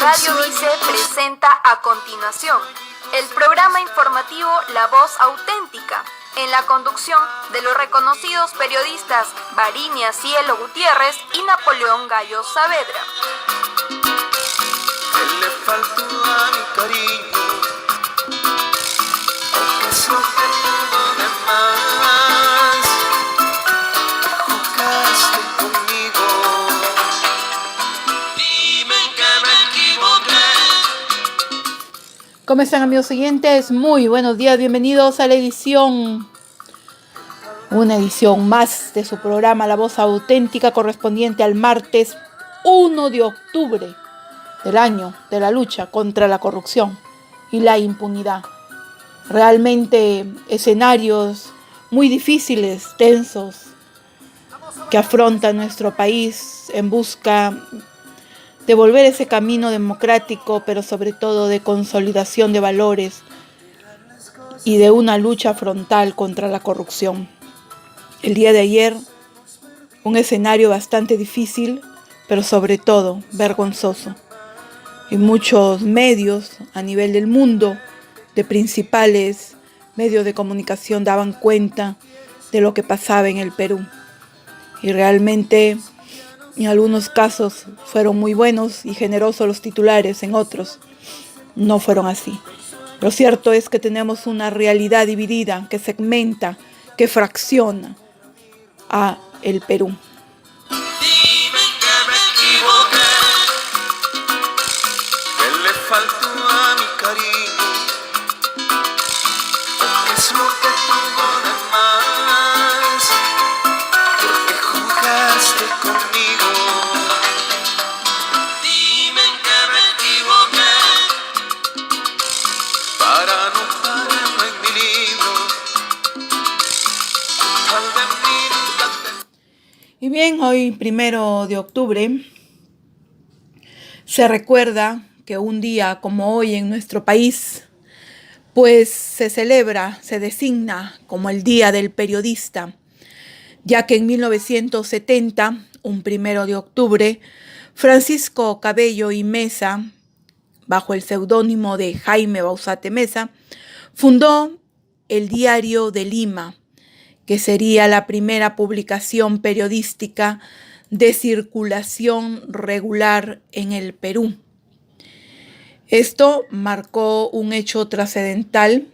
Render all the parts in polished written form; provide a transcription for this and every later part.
Radio Vice presenta a continuación el programa informativo La Voz Auténtica, en la conducción de los reconocidos periodistas Varinia Cielo Gutiérrez y Napoleón Gallo Saavedra. Le faltó a mi cariño, aunque es lo que pudo de más. Jugaste conmigo, dime que me equivoqué. ¿Cómo están, amigos oyentes? Muy buenos días, bienvenidos a la edición, una edición más de su programa La Voz Auténtica, correspondiente al martes 1 de octubre del año de la lucha contra la corrupción y la impunidad. Realmente escenarios muy difíciles, tensos, que afronta nuestro país en busca de volver ese camino democrático, pero sobre todo de consolidación de valores y de una lucha frontal contra la corrupción. El día de ayer, un escenario bastante difícil, pero sobre todo vergonzoso. Y muchos medios a nivel del mundo, de principales medios de comunicación, daban cuenta de lo que pasaba en el Perú. Y realmente, en algunos casos fueron muy buenos y generosos los titulares, en otros no fueron así. Lo cierto es que tenemos una realidad dividida, que segmenta, que fracciona a el Perú. Dime que me equivoqué, que le faltó a mi cariño, aunque es lo que tuvo de más. Porque jugaste conmigo, dime que me equivoqué, para no ponerlo en mi libro, al de mí. Y bien, hoy 1 de octubre se recuerda que un día como hoy en nuestro país, pues se celebra, se designa como el Día del Periodista, ya que en 1970, un 1 de octubre, Francisco Cabello y Mesa, bajo el seudónimo de Jaime Bauzate Mesa, fundó el Diario de Lima, que sería la primera publicación periodística de circulación regular en el Perú. Esto marcó un hecho trascendental.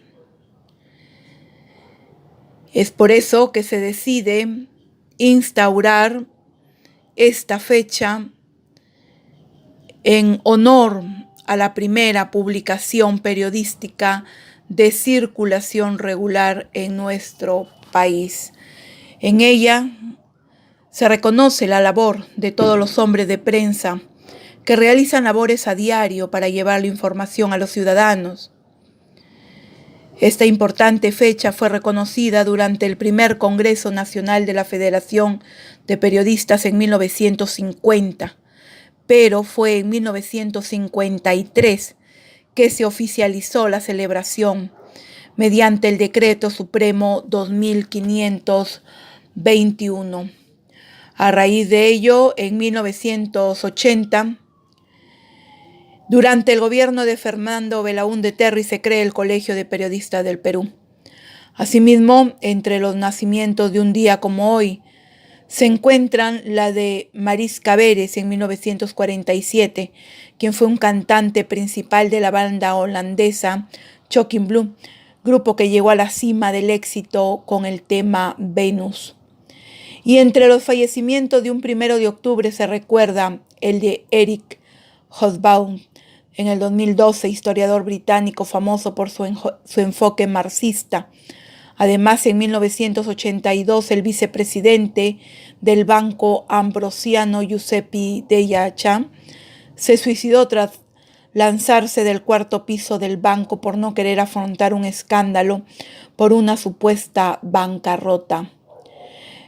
Es por eso que se decide instaurar esta fecha en honor a la primera publicación periodística de circulación regular en nuestro país. En ella se reconoce la labor de todos los hombres de prensa que realizan labores a diario para llevar la información a los ciudadanos. Esta importante fecha fue reconocida durante el primer Congreso Nacional de la Federación de Periodistas en 1950, pero fue en 1953 que se oficializó la celebración mediante el Decreto Supremo 2521. A raíz de ello, en 1980, durante el gobierno de Fernando Belaúnde Terry, se crea el Colegio de Periodistas del Perú. Asimismo, entre los nacimientos de un día como hoy, se encuentran la de Marisca Vélez en 1947, quien fue un cantante principal de la banda holandesa Shocking Blue, grupo que llegó a la cima del éxito con el tema Venus. Y entre los fallecimientos de un 1 de octubre se recuerda el de Eric Hobsbawm, en el 2012, historiador británico famoso por su enfoque marxista. Además, en 1982, el vicepresidente del Banco Ambrosiano, Giuseppe Della Chà, se suicidó tras lanzarse del 4º piso del banco por no querer afrontar un escándalo por una supuesta bancarrota.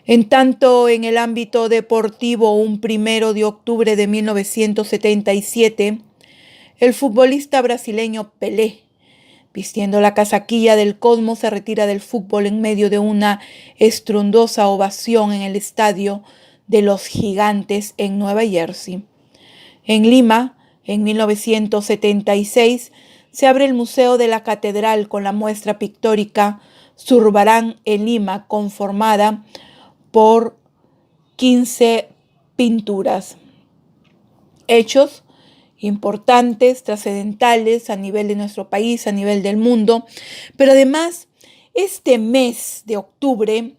En tanto, en el ámbito deportivo, un 1 de octubre de 1977, el futbolista brasileño Pelé, vistiendo la casaquilla del Cosmos, se retira del fútbol en medio de una estruendosa ovación en el estadio de los Gigantes en Nueva Jersey. En Lima, En 1976 se abre el Museo de la Catedral con la muestra pictórica Zurbarán en Lima, conformada por 15 pinturas. Hechos importantes, trascendentales a nivel de nuestro país, a nivel del mundo. Pero además, este mes de octubre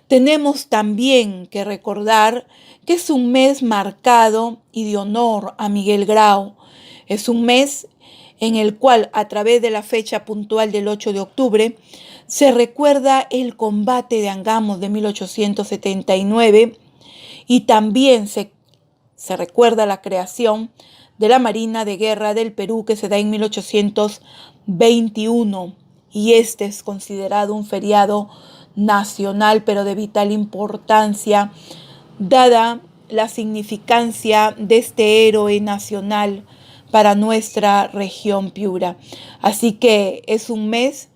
tenemos también que recordar que es un mes marcado y de honor a Miguel Grau. Es un mes en el cual, a través de la fecha puntual del 8 de octubre, se recuerda el combate de Angamos de 1879 y también se recuerda la creación de la Marina de Guerra del Perú, que se da en 1821, y este es considerado un feriado nacional, pero de vital importancia, dada la significancia de este héroe nacional para nuestra región Piura. Así que es un mes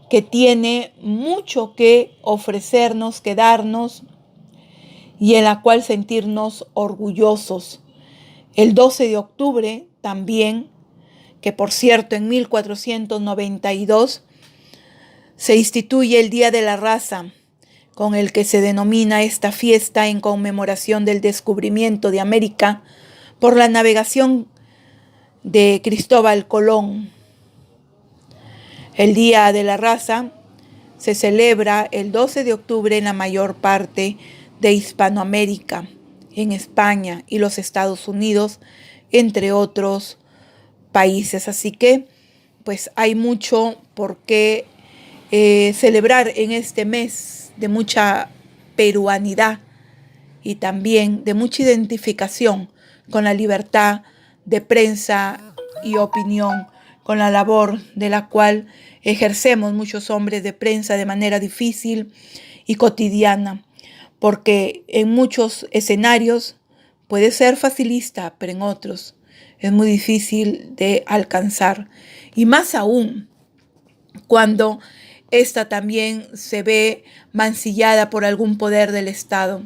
que tiene mucho que ofrecernos, que darnos, y en la cual sentirnos orgullosos. El 12 de octubre también, que por cierto en 1492 se instituye el Día de la Raza, con el que se denomina esta fiesta en conmemoración del descubrimiento de América por la navegación de Cristóbal Colón. El Día de la Raza se celebra el 12 de octubre en la mayor parte de Hispanoamérica, en España y los Estados Unidos, entre otros países. Así que, pues hay mucho por qué celebrar en este mes de mucha peruanidad y también de mucha identificación con la libertad de prensa y opinión, con la labor de la cual ejercemos muchos hombres de prensa de manera difícil y cotidiana, porque en muchos escenarios puede ser facilista, pero en otros es muy difícil de alcanzar, y más aún cuando esta también se ve mancillada por algún poder del Estado,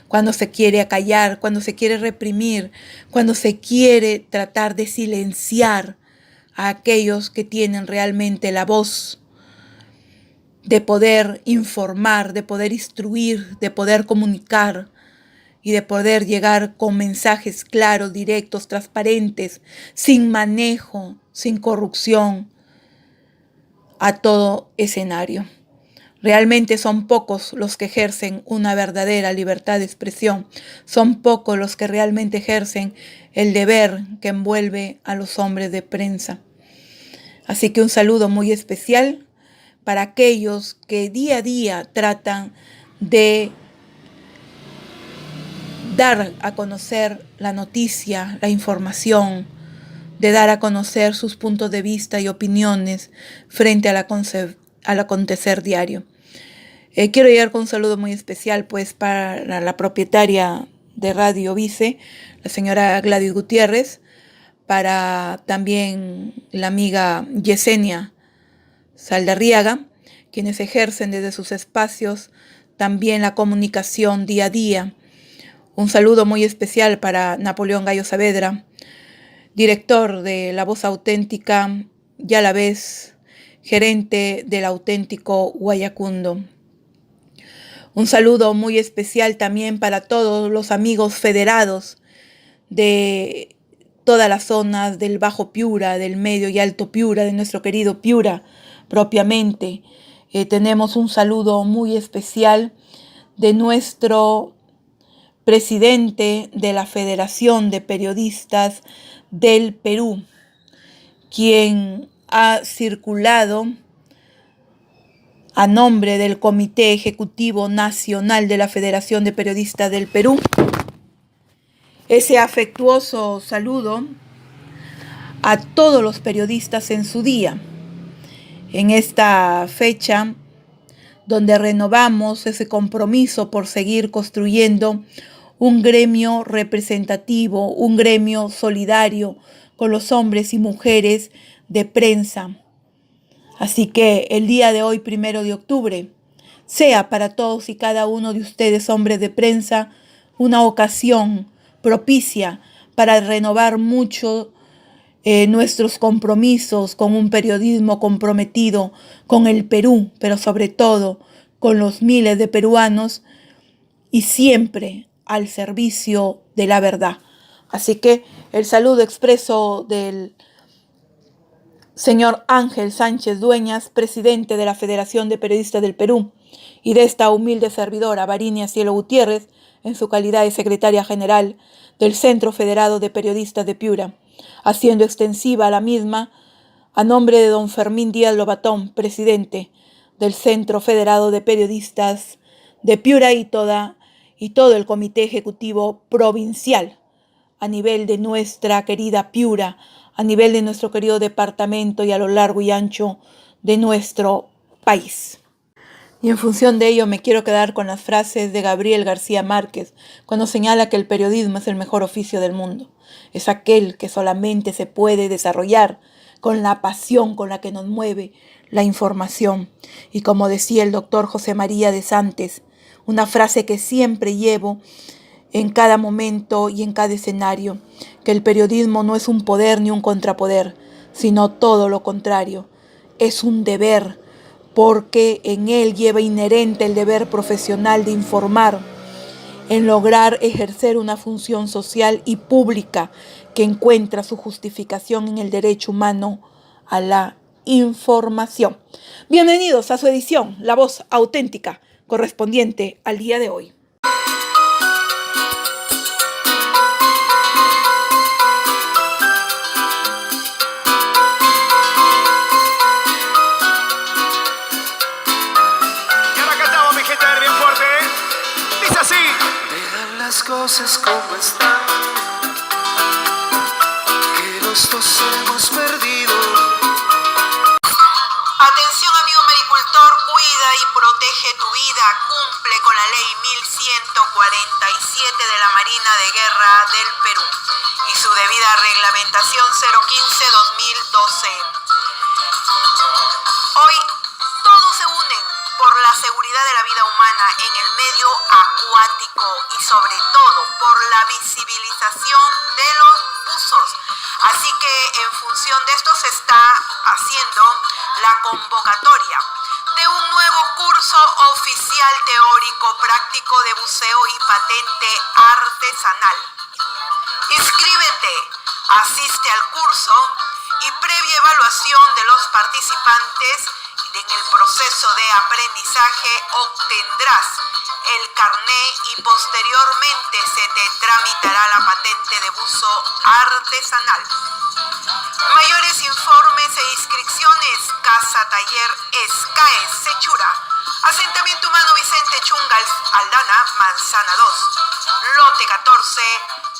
cuando se quiere acallar, cuando se quiere reprimir, cuando se quiere tratar de silenciar a aquellos que tienen realmente la voz de poder informar, de poder instruir, de poder comunicar y de poder llegar con mensajes claros, directos, transparentes, sin manejo, sin corrupción, a todo escenario. Realmente son pocos los que ejercen una verdadera libertad de expresión. Son pocos los que realmente ejercen el deber que envuelve a los hombres de prensa. Así que un saludo muy especial para aquellos que día a día tratan de dar a conocer la noticia, la información, de dar a conocer sus puntos de vista y opiniones frente al acontecer diario. Quiero llegar con un saludo muy especial pues para la propietaria de Radio Vice, la señora Gladys Gutiérrez, para también la amiga Yesenia Saldarriaga, quienes ejercen desde sus espacios también la comunicación día a día. Un saludo muy especial para Napoleón Gallo Saavedra, director de La Voz Auténtica y a la vez gerente del auténtico Guayacundo. Un saludo muy especial también para todos los amigos federados de todas las zonas del Bajo Piura, del Medio y Alto Piura, de nuestro querido Piura propiamente. Tenemos un saludo muy especial de nuestro presidente de la Federación de Periodistas del Perú, quien ha circulado a nombre del Comité Ejecutivo Nacional de la Federación de Periodistas del Perú ese afectuoso saludo a todos los periodistas en su día, en esta fecha donde renovamos ese compromiso por seguir construyendo un gremio representativo, un gremio solidario con los hombres y mujeres de prensa. Así que el día de hoy, 1 de octubre, sea para todos y cada uno de ustedes, hombres de prensa, una ocasión propicia para renovar mucho nuestros compromisos con un periodismo comprometido con el Perú, pero sobre todo con los miles de peruanos y siempre al servicio de la verdad. Así que el saludo expreso del señor Ángel Sánchez Dueñas, presidente de la Federación de Periodistas del Perú, y de esta humilde servidora, Varinia Cielo Gutiérrez, en su calidad de secretaria general del Centro Federado de Periodistas de Piura, haciendo extensiva la misma a nombre de don Fermín Díaz Lobatón, presidente del Centro Federado de Periodistas de Piura y todo el Comité Ejecutivo Provincial a nivel de nuestra querida Piura, a nivel de nuestro querido departamento y a lo largo y ancho de nuestro país. Y en función de ello me quiero quedar con las frases de Gabriel García Márquez cuando señala que el periodismo es el mejor oficio del mundo. Es aquel que solamente se puede desarrollar con la pasión con la que nos mueve la información. Y como decía el doctor José María de Santos, una frase que siempre llevo en cada momento y en cada escenario, que el periodismo no es un poder ni un contrapoder, sino todo lo contrario, es un deber, porque en él lleva inherente el deber profesional de informar, en lograr ejercer una función social y pública que encuentra su justificación en el derecho humano a la información. Bienvenidos a su edición, La Voz Auténtica, correspondiente al día de hoy. Cosas como están, que los dos hemos perdido. Atención amigo maricultor, cuida y protege tu vida, cumple con la ley 1147 de la Marina de Guerra del Perú y su debida reglamentación 015-2012. Hoy todos se unen por la seguridad de la vida humana en el medio acuático y sobre todo por la visibilización de los buzos. Así que en función de esto se está haciendo la convocatoria de un nuevo curso oficial teórico práctico de buceo y patente artesanal. Inscríbete, asiste al curso y previa evaluación de los participantes. En el proceso de aprendizaje obtendrás el carné y posteriormente se te tramitará la patente de buzo artesanal. Mayores informes e inscripciones, Casa Taller SCAES Sechura, Asentamiento Humano Vicente Chungal Aldana, Manzana 2, Lote 14,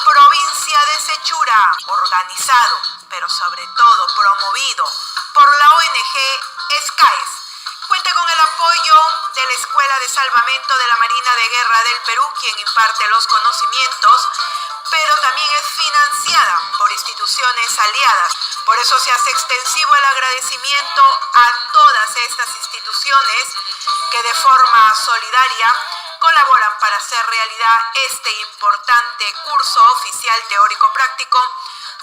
Provincia de Sechura, organizado, pero sobre todo promovido por la ONG SCAES. Cuenta con el apoyo de la Escuela de Salvamento de la Marina de Guerra del Perú, quien imparte los conocimientos, pero también es financiada por instituciones aliadas. Por eso se hace extensivo el agradecimiento a todas estas instituciones que de forma solidaria colaboran para hacer realidad este importante curso oficial teórico práctico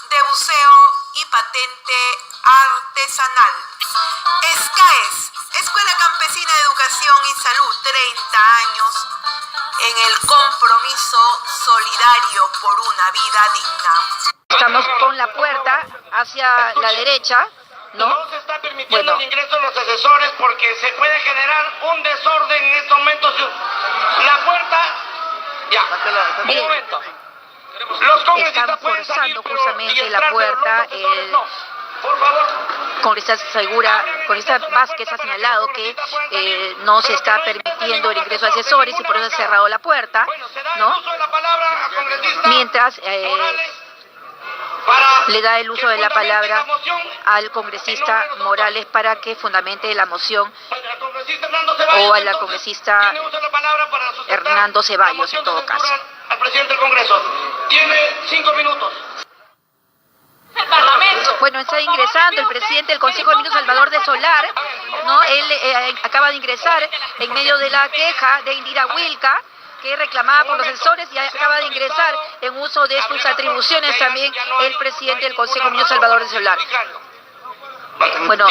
de buceo y patente artesanal. SCAES, Escuela Campesina de Educación y Salud, 30 años en el compromiso solidario por una vida digna. Estamos con la puerta hacia la derecha, ¿no? No se está permitiendo el ingreso de los asesores porque se puede generar un desorden en estos momentos. La puerta, ya, un momento. Los congresistas están pueden salir, forzando pero justamente la entrarse, puerta. los asesores no. Por favor. Congresista Vázquez ha señalado que no se está permitiendo el ingreso de asesores y por eso ha cerrado la puerta, ¿no? Mientras le da el uso de la palabra al congresista Morales para que fundamente la moción, o a la congresista Hernando Ceballos en todo caso. Al presidente del Congreso. Tiene 5 minutos. Bueno, está ingresando el presidente del Consejo de Ministros, Salvador de Solar, ¿no? Él acaba de ingresar en medio de la queja de Indira Wilca, que reclamaba por los asesores y acaba de ingresar en uso de sus atribuciones también el presidente del Consejo Ministro Salvador de Celular. Bueno,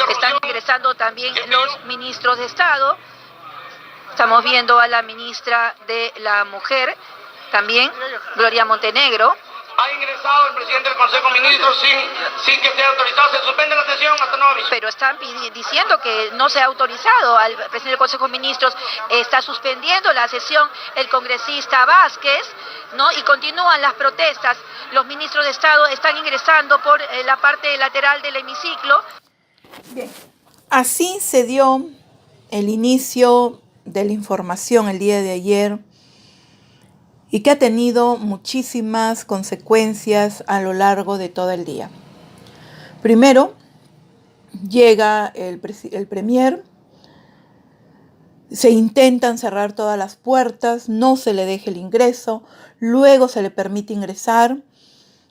están ingresando también los ministros de Estado. Estamos viendo a la ministra de la Mujer, también, Gloria Montenegro. Ha ingresado el presidente del Consejo de Ministros sin que sea autorizado. Se suspende la sesión hasta nuevo aviso. Pero están diciendo que no se ha autorizado al presidente del Consejo de Ministros. Está suspendiendo la sesión el congresista Vázquez, ¿no? Y continúan las protestas. Los ministros de Estado están ingresando por la parte lateral del hemiciclo. Bien, así se dio el inicio de la información el día de ayer, y que ha tenido muchísimas consecuencias a lo largo de todo el día. Primero, llega el premier, se intentan cerrar todas las puertas, no se le deja el ingreso, luego se le permite ingresar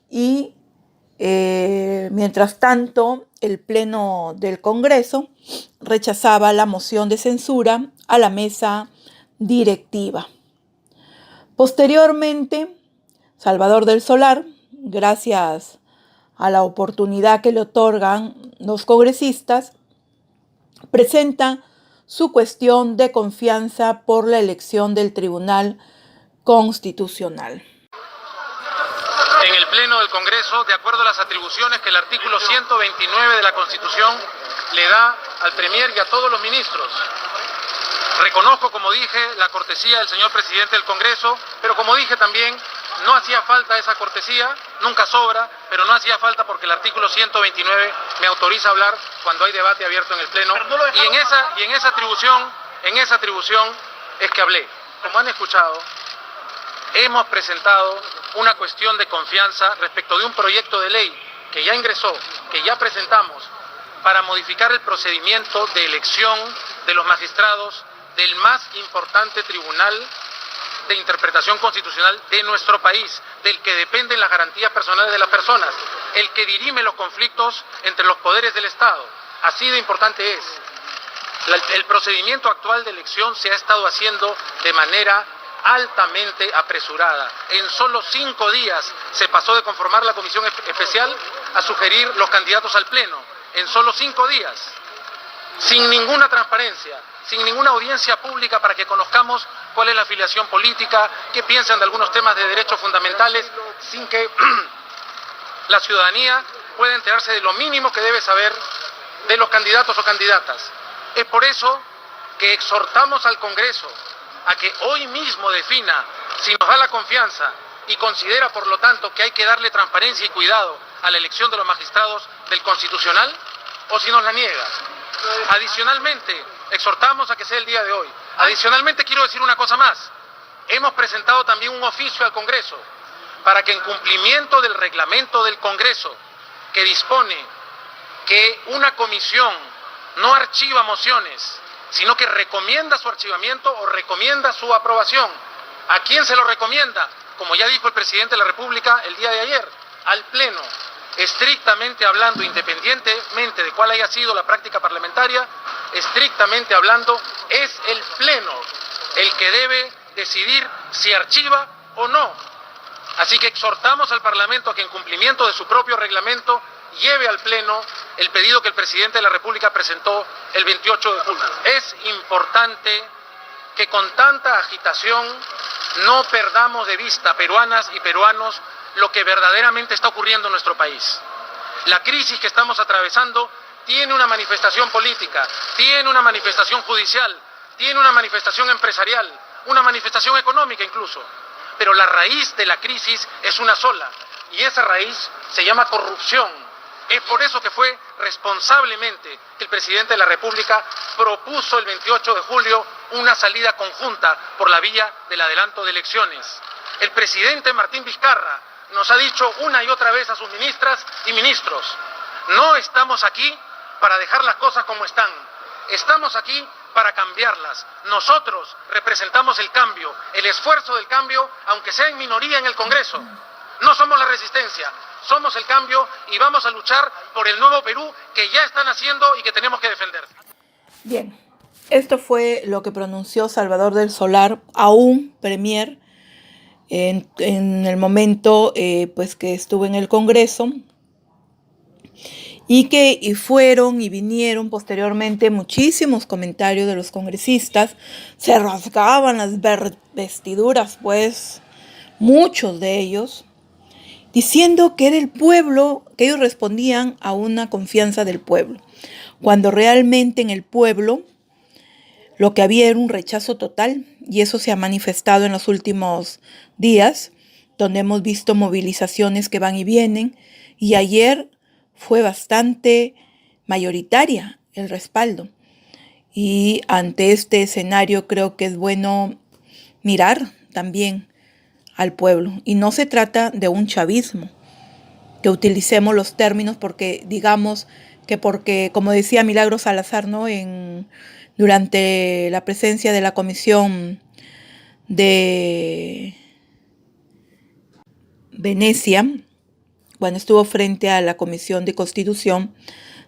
y mientras tanto el Pleno del Congreso rechazaba la moción de censura a la mesa directiva. Posteriormente, Salvador del Solar, gracias a la oportunidad que le otorgan los congresistas, presenta su cuestión de confianza por la elección del Tribunal Constitucional. En el Pleno del Congreso, de acuerdo a las atribuciones que el artículo 129 de la Constitución le da al Premier y a todos los ministros. Reconozco, como dije, la cortesía del señor presidente del Congreso, pero como dije también, no hacía falta esa cortesía, nunca sobra, pero no hacía falta porque el artículo 129 me autoriza a hablar cuando hay debate abierto en el Pleno, y en esa atribución es que hablé. Como han escuchado, hemos presentado una cuestión de confianza respecto de un proyecto de ley que ya ingresó, que ya presentamos, para modificar el procedimiento de elección de los magistrados del más importante tribunal de interpretación constitucional de nuestro país, del que dependen las garantías personales de las personas, el que dirime los conflictos entre los poderes del Estado. Así de importante es. El procedimiento actual de elección se ha estado haciendo de manera altamente apresurada. En solo 5 días se pasó de conformar la comisión especial a sugerir los candidatos al Pleno. En solo 5 días. Sin ninguna transparencia, sin ninguna audiencia pública para que conozcamos cuál es la afiliación política, qué piensan de algunos temas de derechos fundamentales, sin que la ciudadanía pueda enterarse de lo mínimo que debe saber de los candidatos o candidatas. Es por eso que exhortamos al Congreso a que hoy mismo defina si nos da la confianza y considera, por lo tanto, que hay que darle transparencia y cuidado a la elección de los magistrados del Constitucional, o si nos la niega. Adicionalmente, exhortamos a que sea el día de hoy. Adicionalmente, quiero decir una cosa más. Hemos presentado también un oficio al Congreso para que, en cumplimiento del reglamento del Congreso, que dispone que una comisión no archiva mociones, sino que recomienda su archivamiento o recomienda su aprobación. ¿A quién se lo recomienda? Como ya dijo el presidente de la República el día de ayer, al Pleno. Estrictamente hablando, independientemente de cuál haya sido la práctica parlamentaria, estrictamente hablando, es el Pleno el que debe decidir si archiva o no. Así que exhortamos al Parlamento a que, en cumplimiento de su propio reglamento, lleve al Pleno el pedido que el presidente de la República presentó el 28 de julio. Es importante que con tanta agitación no perdamos de vista, peruanas y peruanos, lo que verdaderamente está ocurriendo en nuestro país. La crisis que estamos atravesando tiene una manifestación política, tiene una manifestación judicial, tiene una manifestación empresarial, una manifestación económica incluso. Pero la raíz de la crisis es una sola, y esa raíz se llama corrupción. Es por eso que fue responsablemente que el presidente de la República propuso el 28 de julio una salida conjunta por la vía del adelanto de elecciones. El presidente Martín Vizcarra nos ha dicho una y otra vez a sus ministras y ministros: no estamos aquí para dejar las cosas como están, estamos aquí para cambiarlas. Nosotros representamos el cambio, el esfuerzo del cambio, aunque sea en minoría en el Congreso. No somos la resistencia, somos el cambio y vamos a luchar por el nuevo Perú que ya están haciendo y que tenemos que defender. Bien, Esto fue lo que pronunció Salvador del Solar, aún premier, en el momento pues que estuvo en el Congreso, y fueron y vinieron posteriormente muchísimos comentarios de los congresistas, se rasgaban las vestiduras, pues, muchos de ellos, diciendo que era el pueblo, que ellos respondían a una confianza del pueblo, cuando realmente en el pueblo lo que había era un rechazo total, y eso se ha manifestado en los últimos días, donde hemos visto movilizaciones que van y vienen, y ayer fue bastante mayoritaria el respaldo. Y ante este escenario creo que es bueno mirar también al pueblo. Y no se trata de un chavismo, que utilicemos los términos porque digamos que porque, como decía Milagros Salazar, ¿no? Durante la presencia de la Comisión de Venecia, cuando estuvo frente a la Comisión de Constitución,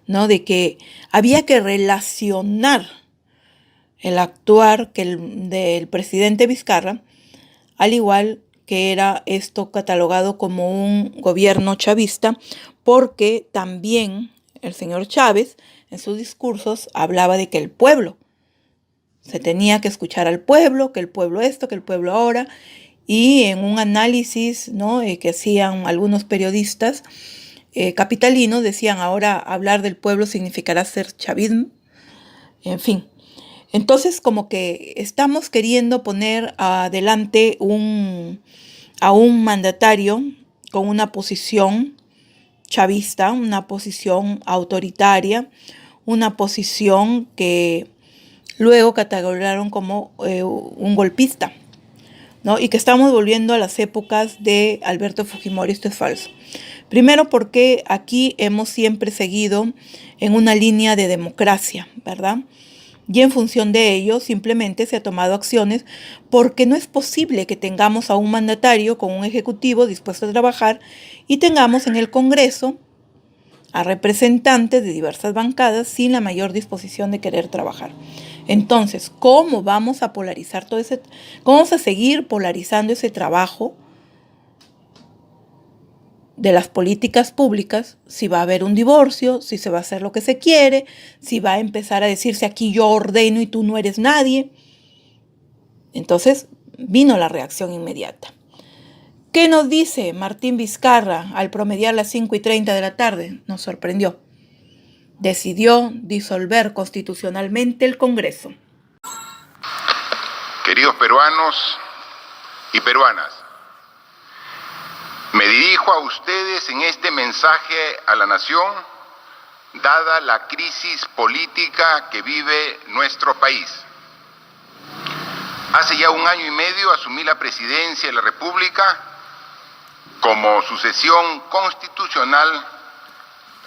¿no? De que había que relacionar el actuar del presidente Vizcarra, al igual que era esto catalogado como un gobierno chavista, porque también el señor Chávez en sus discursos hablaba de que el pueblo, se tenía que escuchar al pueblo, que el pueblo esto, que el pueblo ahora, y en un análisis, ¿no? Que hacían algunos periodistas capitalinos, decían ahora hablar del pueblo significará ser chavismo, en fin. Entonces como que estamos queriendo poner adelante a un mandatario con una posición chavista, una posición autoritaria, una posición que luego catalogaron como un golpista, ¿no? Y que estamos volviendo a las épocas de Alberto Fujimori. Esto es falso. Primero porque aquí hemos siempre seguido en una línea de democracia, ¿verdad? Y en función de ello simplemente se ha tomado acciones porque no es posible que tengamos a un mandatario con un ejecutivo dispuesto a trabajar y tengamos en el Congreso a representantes de diversas bancadas sin la mayor disposición de querer trabajar. Entonces, ¿cómo vamos a polarizar todo ese, cómo vamos a seguir polarizando ese trabajo de las políticas públicas, si va a haber un divorcio, si se va a hacer lo que se quiere, si va a empezar a decirse aquí yo ordeno y tú no eres nadie? Entonces vino la reacción inmediata. ¿Qué nos dice Martín Vizcarra al promediar las 5:30 de la tarde? Nos sorprendió. Decidió disolver constitucionalmente el Congreso. Queridos peruanos y peruanas, me dirijo a ustedes en este mensaje a la nación, dada la crisis política que vive nuestro país. Hace ya 1 año y medio asumí la presidencia de la República como sucesión constitucional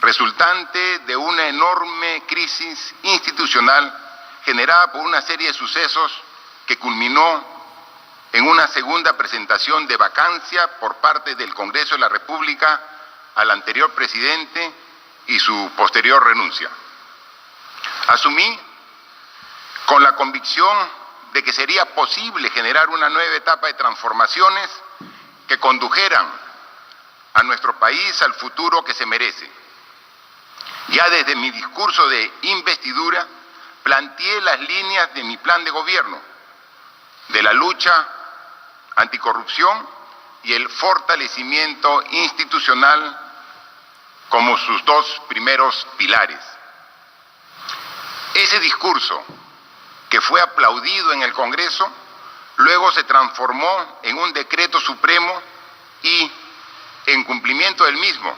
resultante de una enorme crisis institucional generada por una serie de sucesos que culminó en una segunda presentación de vacancia por parte del Congreso de la República al anterior presidente y su posterior renuncia. Asumí con la convicción de que sería posible generar una nueva etapa de transformaciones que condujeran a nuestro país al futuro que se merece. Ya desde mi discurso de investidura planteé las líneas de mi plan de gobierno, de la lucha anticorrupción y el fortalecimiento institucional como sus 2 primeros pilares. Ese discurso, que fue aplaudido en el Congreso, luego se transformó en un decreto supremo y, en cumplimiento del mismo,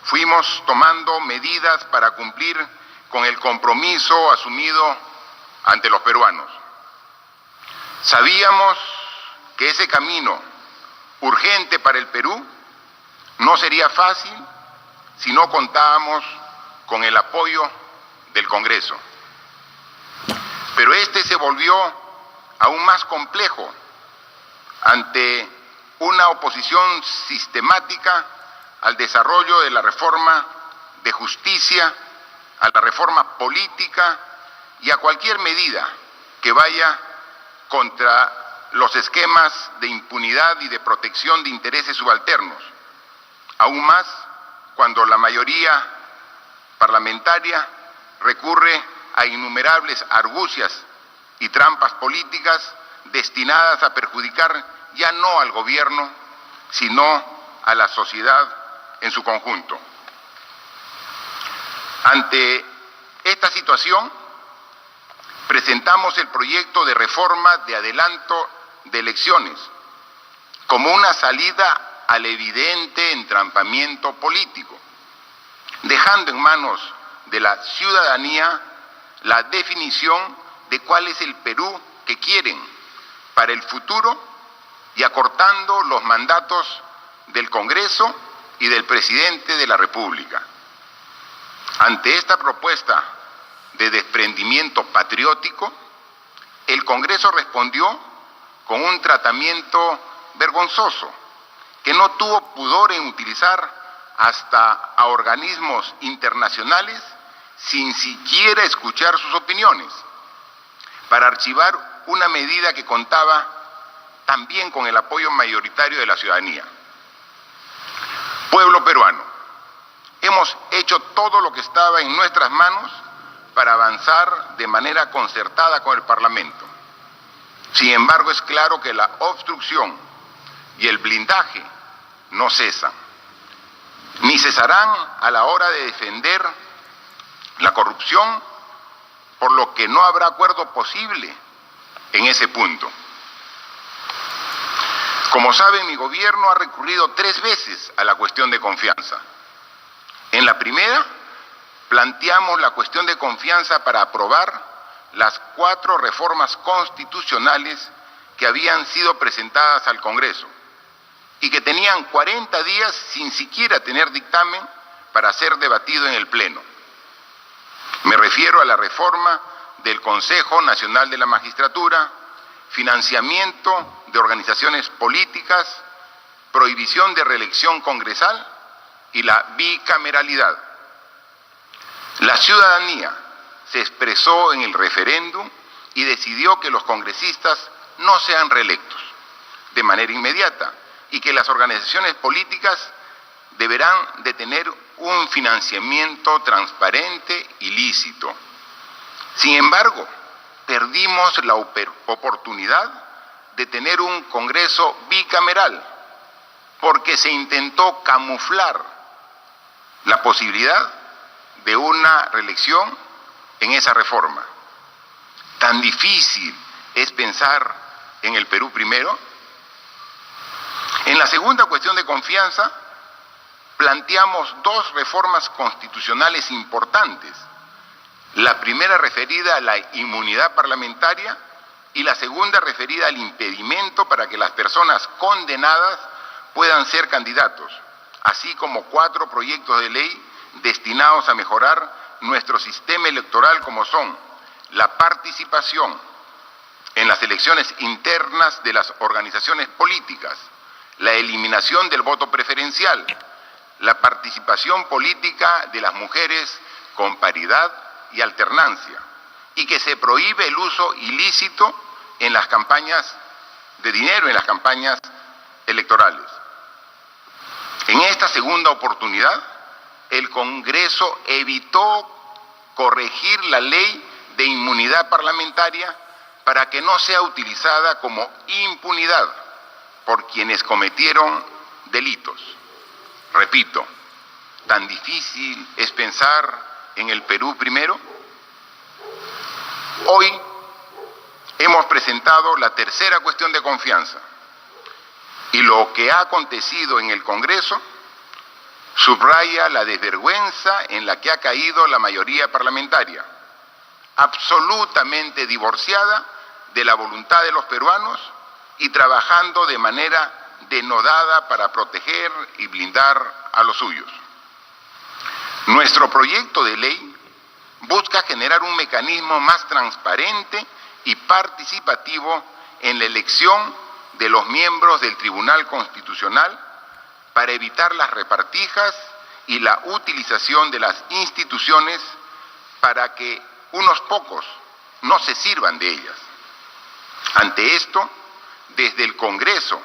fuimos tomando medidas para cumplir con el compromiso asumido ante los peruanos. Sabíamos que ese camino urgente para el Perú no sería fácil si no contábamos con el apoyo del Congreso. Pero este se volvió aún más complejo ante una oposición sistemática al desarrollo de la reforma de justicia, a la reforma política y a cualquier medida que vaya contra los esquemas de impunidad y de protección de intereses subalternos. Aún más cuando la mayoría parlamentaria recurre a innumerables argucias y trampas políticas destinadas a perjudicar ya no al gobierno, sino a la sociedad en su conjunto. Ante esta situación, presentamos el proyecto de reforma de adelanto de elecciones como una salida al evidente entrampamiento político, dejando en manos de la ciudadanía la definición de cuál es el Perú que quieren para el futuro y acortando los mandatos del Congreso y del Presidente de la República. Ante esta propuesta de desprendimiento patriótico, el Congreso respondió con un tratamiento vergonzoso que no tuvo pudor en utilizar hasta a organismos internacionales sin siquiera escuchar sus opiniones, para archivar una medida que contaba también con el apoyo mayoritario de la ciudadanía. Pueblo peruano, hemos hecho todo lo que estaba en nuestras manos para avanzar de manera concertada con el Parlamento. Sin embargo, es claro que la obstrucción y el blindaje no cesan, ni cesarán a la hora de defender la corrupción, por lo que no habrá acuerdo posible en ese punto. Como saben, mi gobierno ha recurrido 3 veces a la cuestión de confianza. En la primera, planteamos la cuestión de confianza para aprobar las 4 reformas constitucionales que habían sido presentadas al Congreso y que tenían 40 días sin siquiera tener dictamen para ser debatido en el Pleno. Me refiero a la reforma del Consejo Nacional de la Magistratura, financiamiento de organizaciones políticas, prohibición de reelección congresal y la bicameralidad. La ciudadanía se expresó en el referéndum y decidió que los congresistas no sean reelectos de manera inmediata y que las organizaciones políticas deberán de tener un financiamiento transparente y lícito. Sin embargo, perdimos la oportunidad de tener un Congreso bicameral porque se intentó camuflar la posibilidad de una reelección en esa reforma. ¿Tan difícil es pensar en el Perú primero? En la segunda cuestión de confianza, planteamos 2 reformas constitucionales importantes. La primera referida a la inmunidad parlamentaria y la segunda referida al impedimento para que las personas condenadas puedan ser candidatos, así como 4 proyectos de ley destinados a mejorar nuestro sistema electoral, como son la participación en las elecciones internas de las organizaciones políticas, la eliminación del voto preferencial, la participación política de las mujeres con paridad y alternancia, y que se prohíbe el uso ilícito en las campañas de dinero, en las campañas electorales. En esta segunda oportunidad, el Congreso evitó corregir la ley de inmunidad parlamentaria para que no sea utilizada como impunidad por quienes cometieron delitos. Repito, ¿tan difícil es pensar en el Perú primero? Hoy hemos presentado la tercera cuestión de confianza y lo que ha acontecido en el Congreso subraya la desvergüenza en la que ha caído la mayoría parlamentaria, absolutamente divorciada de la voluntad de los peruanos y trabajando de manera denodada para proteger y blindar a los suyos. Nuestro proyecto de ley busca generar un mecanismo más transparente y participativo en la elección de los miembros del Tribunal Constitucional para evitar las repartijas y la utilización de las instituciones para que unos pocos no se sirvan de ellas. Ante esto, desde el Congreso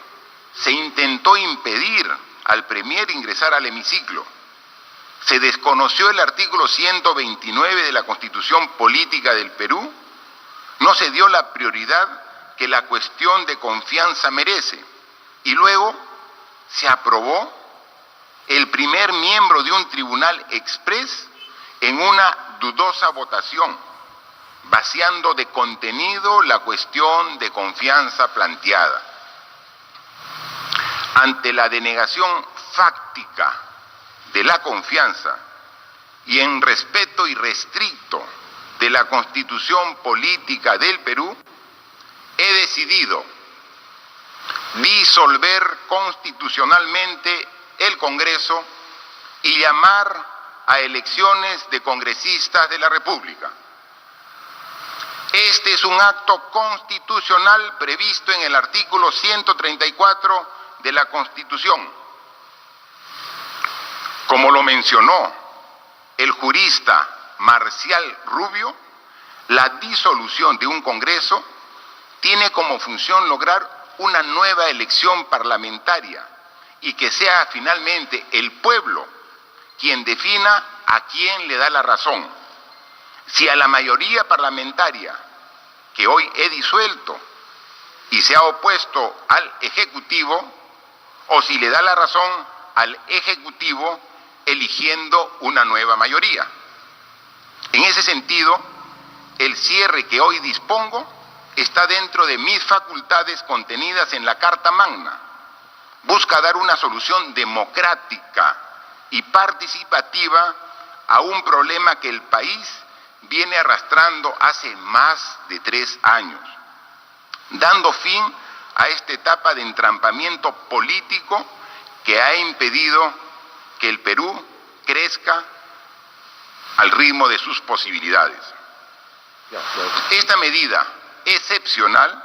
se intentó impedir al Premier ingresar al hemiciclo. Se desconoció el artículo 129 de la Constitución Política del Perú. No se dio la prioridad que la cuestión de confianza merece. Y luego se aprobó el primer miembro de un tribunal exprés en una dudosa votación, vaciando de contenido la cuestión de confianza planteada. Ante la denegación fáctica de la confianza y en respeto irrestricto de la Constitución Política del Perú, he decidido disolver constitucionalmente el Congreso y llamar a elecciones de congresistas de la República. Este es un acto constitucional previsto en el artículo 134 de la Constitución. Como lo mencionó el jurista Marcial Rubio, la disolución de un Congreso tiene como función lograr una nueva elección parlamentaria y que sea finalmente el pueblo quien defina a quién le da la razón. Si a la mayoría parlamentaria que hoy he disuelto y se ha opuesto al Ejecutivo, o si le da la razón al Ejecutivo eligiendo una nueva mayoría. En ese sentido, el cierre que hoy dispongo está dentro de mis facultades contenidas en la Carta Magna. Busca dar una solución democrática y participativa a un problema que el país viene arrastrando hace más de 3 años, dando fin a esta etapa de entrampamiento político que ha impedido que el Perú crezca al ritmo de sus posibilidades. Esta medida excepcional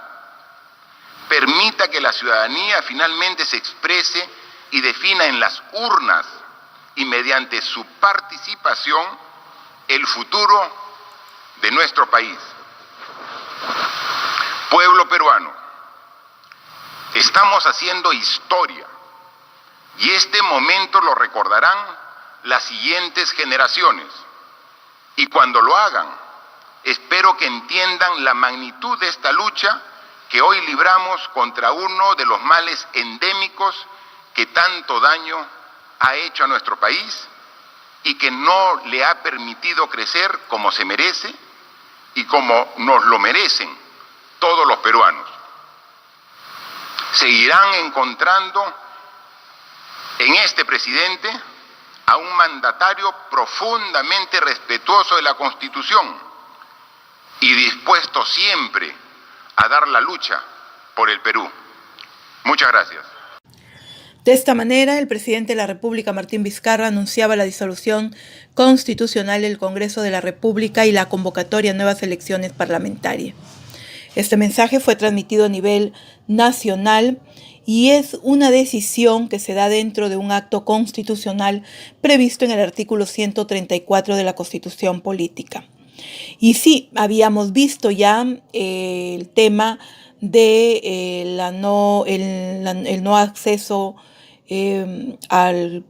permita que la ciudadanía finalmente se exprese y defina en las urnas y mediante su participación el futuro de nuestro país. Pueblo peruano, estamos haciendo historia y este momento lo recordarán las siguientes generaciones. Y cuando lo hagan, espero que entiendan la magnitud de esta lucha que hoy libramos contra uno de los males endémicos que tanto daño ha hecho a nuestro país y que no le ha permitido crecer como se merece y como nos lo merecen todos los peruanos. Seguirán encontrando en este presidente a un mandatario profundamente respetuoso de la Constitución y dispuesto siempre a dar la lucha por el Perú. Muchas gracias. De esta manera, el presidente de la República, Martín Vizcarra, anunciaba la disolución constitucional del Congreso de la República y la convocatoria a nuevas elecciones parlamentarias. Este mensaje fue transmitido a nivel nacional y es una decisión que se da dentro de un acto constitucional previsto en el artículo 134 de la Constitución Política. Y sí, habíamos visto ya el tema de el no acceso al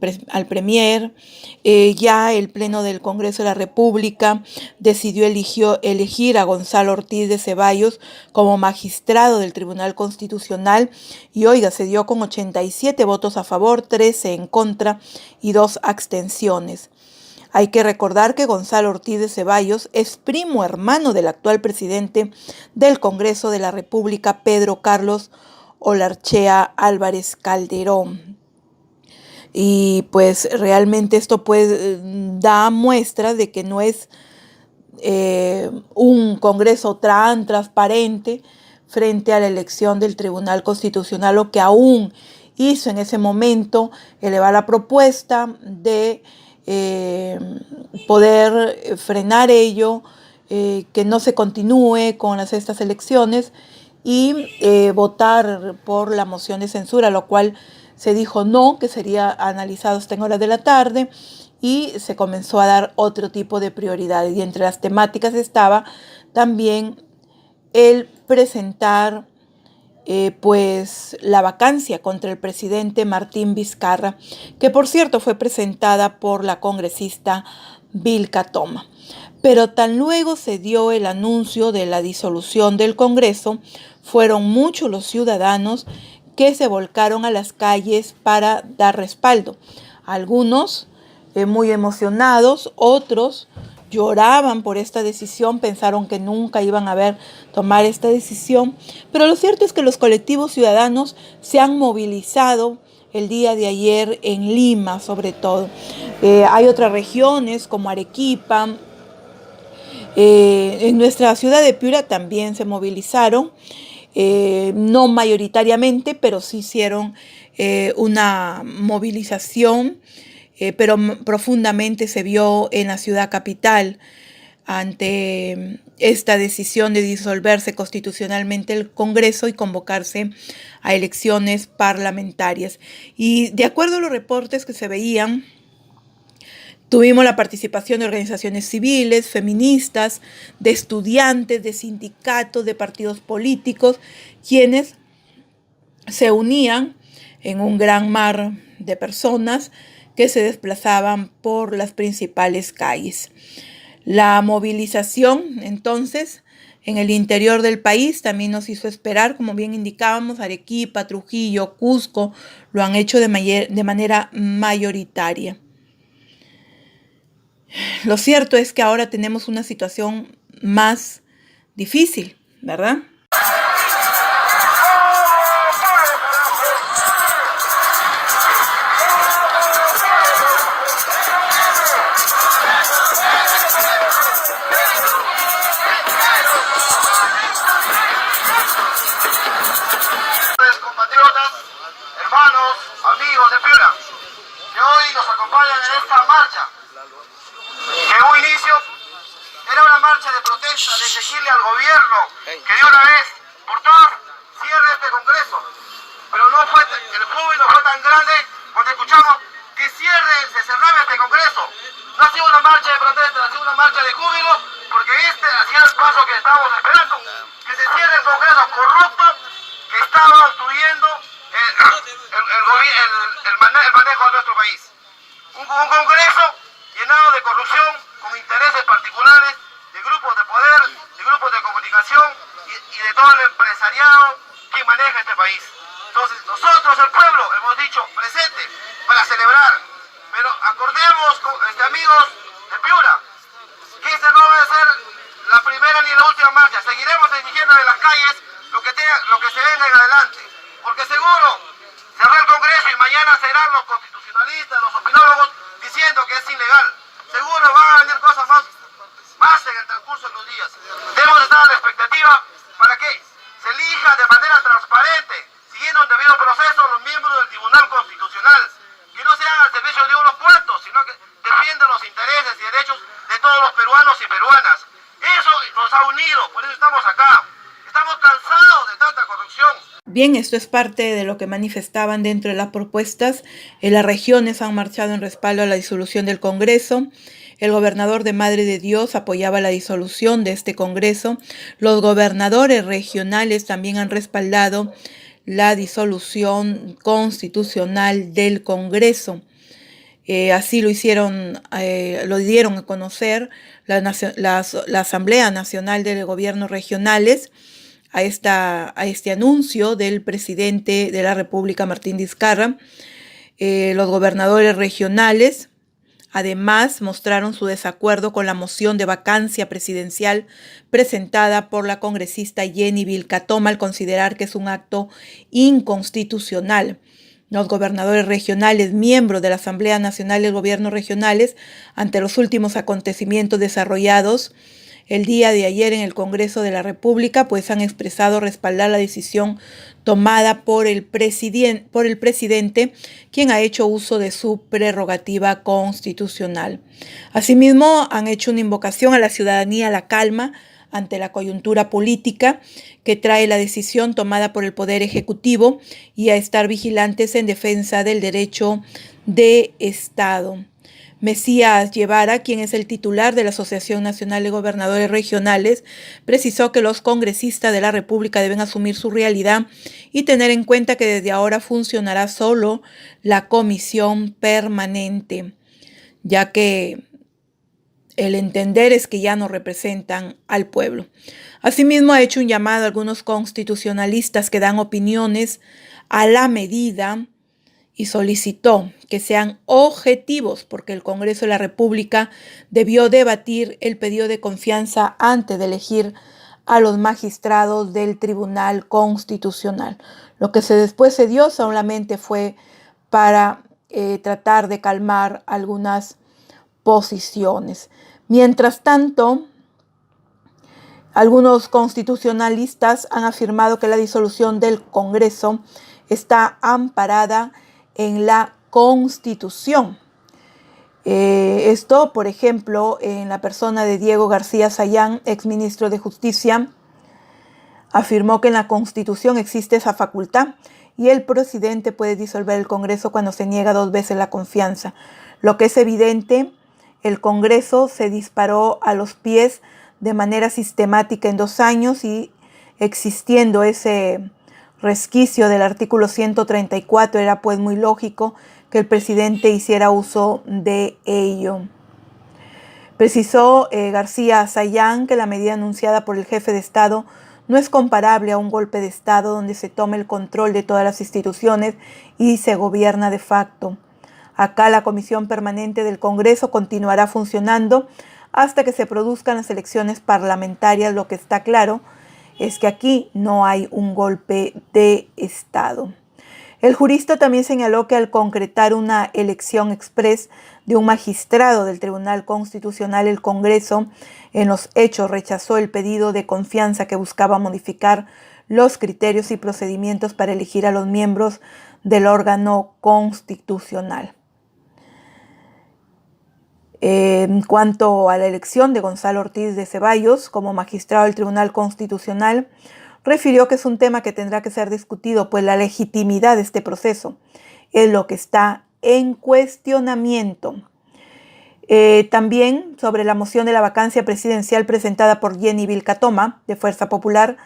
Premier. Ya el Pleno del Congreso de la República decidió elegir a Gonzalo Ortiz de Ceballos como magistrado del Tribunal Constitucional y oiga, se dio con 87 votos a favor, 13 en contra y 2 abstenciones. Hay que recordar que Gonzalo Ortiz de Ceballos es primo hermano del actual presidente del Congreso de la República, Pedro Carlos Olarchea Álvarez Calderón. Y pues realmente esto pues da muestras de que no es un Congreso tan transparente frente a la elección del Tribunal Constitucional, lo que aún hizo en ese momento elevar la propuesta de poder frenar ello, que no se continúe con estas elecciones y votar por la moción de censura, lo cual se dijo no, que sería analizado hasta en horas de la tarde y se comenzó a dar otro tipo de prioridades. Y entre las temáticas estaba también el presentar pues la vacancia contra el presidente Martín Vizcarra, que por cierto fue presentada por la congresista Vilca Toma. Pero tan luego se dio el anuncio de la disolución del Congreso, fueron muchos los ciudadanos que se volcaron a las calles para dar respaldo. Algunos muy emocionados, otros lloraban por esta decisión, pensaron que nunca iban a ver tomar esta decisión, pero lo cierto es que los colectivos ciudadanos se han movilizado el día de ayer en Lima, sobre todo. Hay otras regiones como Arequipa, en nuestra ciudad de Piura también se movilizaron, no mayoritariamente, pero sí hicieron una movilización, pero profundamente se vio en la ciudad capital ante esta decisión de disolverse constitucionalmente el Congreso y convocarse a elecciones parlamentarias. Y de acuerdo a los reportes que se veían, tuvimos la participación de organizaciones civiles, feministas, de estudiantes, de sindicatos, de partidos políticos, quienes se unían en un gran mar de personas que se desplazaban por las principales calles. La movilización, entonces, en el interior del país también nos hizo esperar, como bien indicábamos, Arequipa, Trujillo, Cusco, lo han hecho de manera mayoritaria. Lo cierto es que ahora tenemos una situación más difícil, ¿verdad? Compatriotas, hermanos, amigos de Piura, que hoy nos acompañan en esta marcha, que en un inicio era una marcha de protesta, de exigirle al gobierno que de una vez por todas cierre este Congreso. Pero no fue, el júbilo fue tan grande cuando escuchamos que se cerraba este Congreso. No ha sido una marcha de protesta, ha sido una marcha de júbilo, porque este hacía el paso que estábamos esperando, que se cierre el Congreso corrupto que estaba obstruyendo el manejo de nuestro país. Un Congreso llenado de corrupción, con intereses particulares, de grupos de poder, de grupos de comunicación y de todo el empresariado que maneja este país. Entonces, nosotros, el pueblo, hemos dicho presente para celebrar, pero acordemos, amigos de Piura, que esta no va a ser la primera ni la última marcha. Seguiremos exigiendo en las calles lo que se venga en adelante, porque seguro cerró el Congreso y mañana serán los constitucionalistas, los opinólogos diciendo que es ilegal. Seguro van a venir cosas más en el transcurso de los días. Debemos estar a la expectativa para que se elija de manera transparente, siguiendo un debido proceso, los miembros del Tribunal Constitucional, que no sean al servicio de unos cuantos, sino que defiendan los intereses y derechos de todos los peruanos y peruanas. Eso nos ha unido, por eso estamos acá. Estamos cansados de tanta corrupción. Bien, esto es parte de lo que manifestaban dentro de las propuestas. En las regiones han marchado en respaldo a la disolución del Congreso. El gobernador de Madre de Dios apoyaba la disolución de este Congreso. Los gobernadores regionales también han respaldado la disolución constitucional del Congreso. Así lo hicieron, lo dieron a conocer la Asamblea Nacional de Gobiernos Regionales a este anuncio del presidente de la República, Martín Vizcarra. Los gobernadores regionales además mostraron su desacuerdo con la moción de vacancia presidencial presentada por la congresista Jenny Vilca Toma al considerar que es un acto inconstitucional. Los gobernadores regionales, miembros de la Asamblea Nacional de Gobiernos Regionales, ante los últimos acontecimientos desarrollados el día de ayer en el Congreso de la República, pues han expresado respaldar la decisión tomada por el presidente, quien ha hecho uso de su prerrogativa constitucional. Asimismo, han hecho una invocación a la ciudadanía a la calma ante la coyuntura política que trae la decisión tomada por el Poder Ejecutivo y a estar vigilantes en defensa del derecho de Estado. Mesías Guevara, quien es el titular de la Asociación Nacional de Gobernadores Regionales, precisó que los congresistas de la República deben asumir su realidad y tener en cuenta que desde ahora funcionará solo la comisión permanente, ya que el entender es que ya no representan al pueblo. Asimismo, ha hecho un llamado a algunos constitucionalistas que dan opiniones a la medida y solicitó que sean objetivos porque el Congreso de la República debió debatir el pedido de confianza antes de elegir a los magistrados del Tribunal Constitucional. Lo que después se dio solamente fue para tratar de calmar algunas posiciones. Mientras tanto, algunos constitucionalistas han afirmado que la disolución del Congreso está amparada en la Constitución. Esto, por ejemplo, en la persona de Diego García Sayán, exministro de Justicia, afirmó que en la Constitución existe esa facultad y el presidente puede disolver el Congreso cuando se niega 2 veces la confianza. Lo que es evidente, el Congreso se disparó a los pies de manera sistemática en 2 años y existiendo ese resquicio del artículo 134, era pues muy lógico que el presidente hiciera uso de ello. Precisó García Sayán que la medida anunciada por el jefe de Estado no es comparable a un golpe de Estado donde se toma el control de todas las instituciones y se gobierna de facto. Acá la Comisión Permanente del Congreso continuará funcionando hasta que se produzcan las elecciones parlamentarias. Lo que está claro es que aquí no hay un golpe de Estado. El jurista también señaló que al concretar una elección express de un magistrado del Tribunal Constitucional, el Congreso en los hechos rechazó el pedido de confianza que buscaba modificar los criterios y procedimientos para elegir a los miembros del órgano constitucional. En cuanto a la elección de Gonzalo Ortiz de Ceballos como magistrado del Tribunal Constitucional, refirió que es un tema que tendrá que ser discutido, pues la legitimidad de este proceso es lo que está en cuestionamiento. También sobre la moción de la vacancia presidencial presentada por Jenny Vilcatoma, de Fuerza Popular,